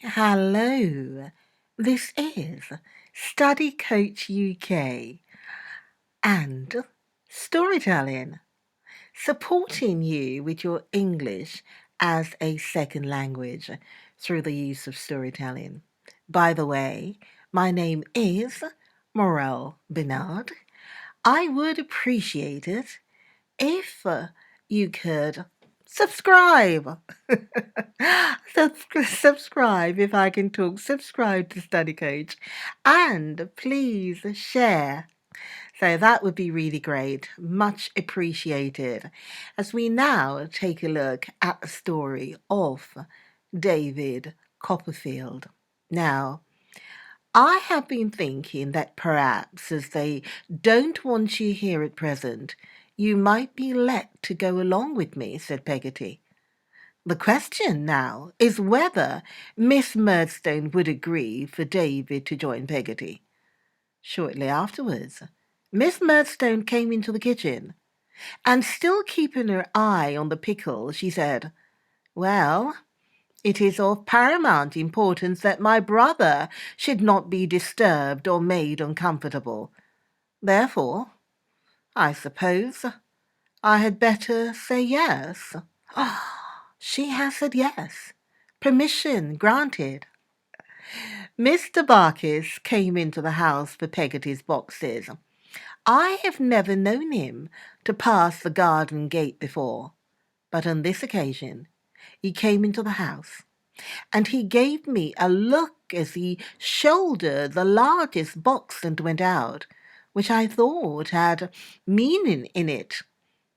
Hello, this is Study Coach UK and Storytelling, supporting you with your English as a second language through the use of storytelling. By the way, my name is Morel Bernard. I would appreciate it if you could subscribe. Subscribe if I can talk. Subscribe to Study Coach and please share. So that would be really great. Much appreciated. As we now take a look at the story of David Copperfield. Now, I have been thinking that perhaps as they don't want you here at present, you might be let to go along with me, said Peggoty. The question now is whether Miss Murdstone would agree for David to join Peggoty. Shortly afterwards, Miss Murdstone came into the kitchen, and still keeping her eye on the pickle, she said, "Well, it is of paramount importance that my brother should not be disturbed or made uncomfortable. Therefore, I suppose I had better say yes." She has said yes. Permission granted. Mr. Barkis came into the house for Peggoty's boxes. I have never known him to pass the garden gate before, but on this occasion he came into the house, and he gave me a look as he shouldered the largest box and went out, which I thought had meaning in it,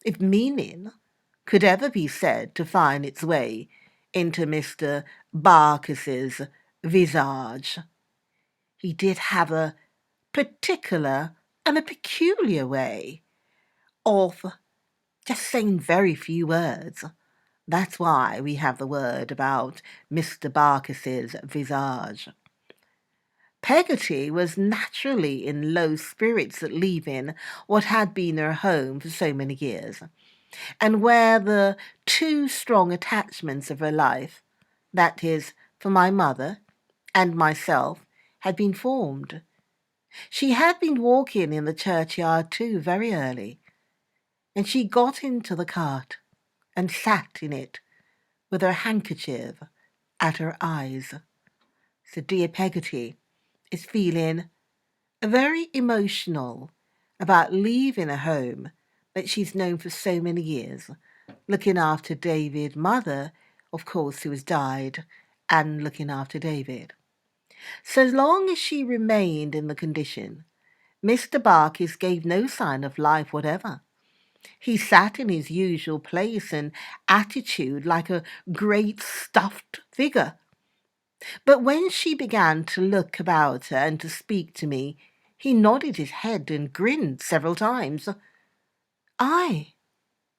if meaning could ever be said to find its way into Mr. Barkis's visage. He did have a particular and a peculiar way of just saying very few words. That's why we have the word about Mr. Barkis's visage. Peggoty was naturally in low spirits at leaving what had been her home for so many years, and where the two strong attachments of her life, that is, for my mother and myself, had been formed. She had been walking in the churchyard too very early, and she got into the cart and sat in it with her handkerchief at her eyes. So dear Peggoty is feeling very emotional about leaving a home that she's known for so many years, looking after David's mother, of course, who has died, and looking after David. So long as she remained in the condition, Mr. Barkis gave no sign of life whatever. He sat in his usual place and attitude like a great stuffed figure. But when she began to look about her and to speak to me, he nodded his head and grinned several times. I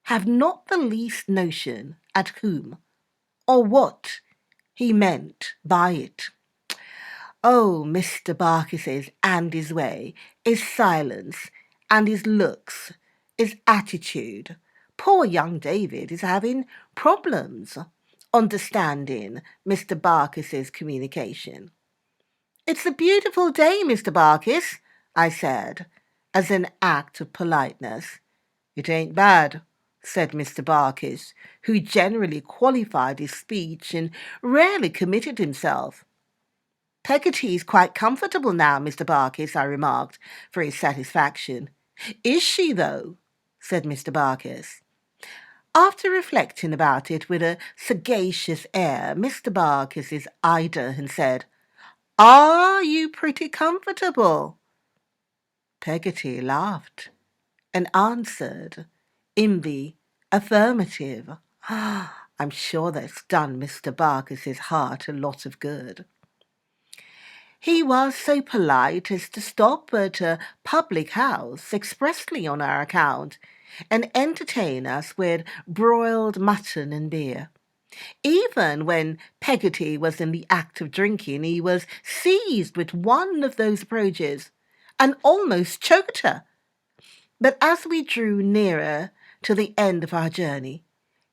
have not the least notion at whom or what he meant by it. Oh, Mr. Barkis's and his way, his silence and his looks, his attitude. Poor young David is having problems understanding Mr. Barkis's communication. "It's a beautiful day, Mr. Barkis," I said, as an act of politeness. "It ain't bad," said Mr. Barkis, who generally qualified his speech and rarely committed himself. "Peggoty's quite comfortable now, Mr. Barkis," I remarked, for his satisfaction. "Is she, though?" said Mr. Barkis. After reflecting about it with a sagacious air, Mr. Barkis eyed her and said, "Are you pretty comfortable?" Peggoty laughed and answered in the affirmative. I'm sure that's done Mr. Barkis's heart a lot of good. He was so polite as to stop at a public house expressly on our account and entertain us with broiled mutton and beer. Even when Peggoty was in the act of drinking, he was seized with one of those approaches and almost choked her. But as we drew nearer to the end of our journey,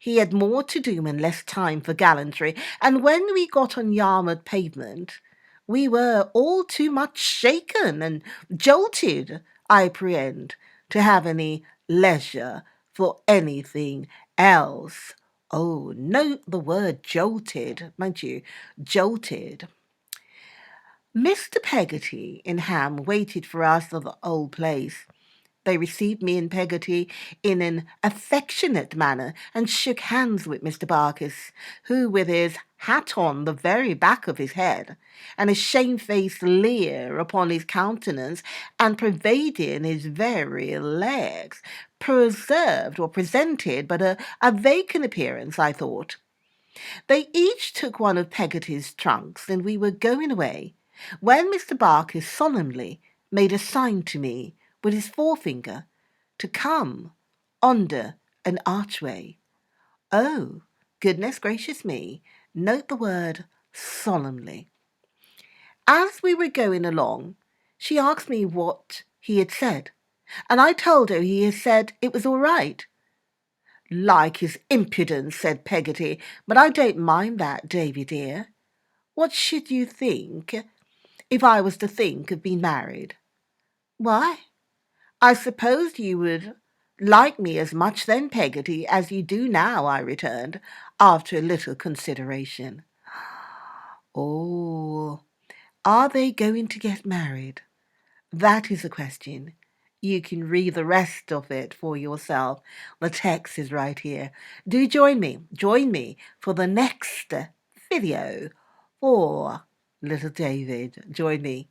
He had more to do and less time for gallantry, and when we got on Yarmouth pavement, we were all too much shaken and jolted, I apprehend, to have any leisure for anything else. Oh, note the word jolted, mind you, jolted. Mr. Peggoty and Ham waited for us at the old place. They received me and Peggoty in an affectionate manner and shook hands with Mr. Barkis, who, with his hat on the very back of his head, and a shamefaced leer upon his countenance, and pervading his very legs, presented but a vacant appearance, I thought. They each took one of Peggoty's trunks, and we were going away, when Mr. Barkis solemnly made a sign to me with his forefinger to come under an archway. Oh, goodness gracious me, note the word solemnly. As we were going along, she asked me what he had said, and I told her he had said it was all right. Like his impudence, said Peggoty, but I don't mind that, Davy dear. What should you think if I was to think of being married? Why, I supposed you would like me as much then, Peggoty, as you do now, I returned, after a little consideration. Oh, are they going to get married? That is a question. You can read the rest of it for yourself. The text is right here. Do join me for the next video for little David. Join me.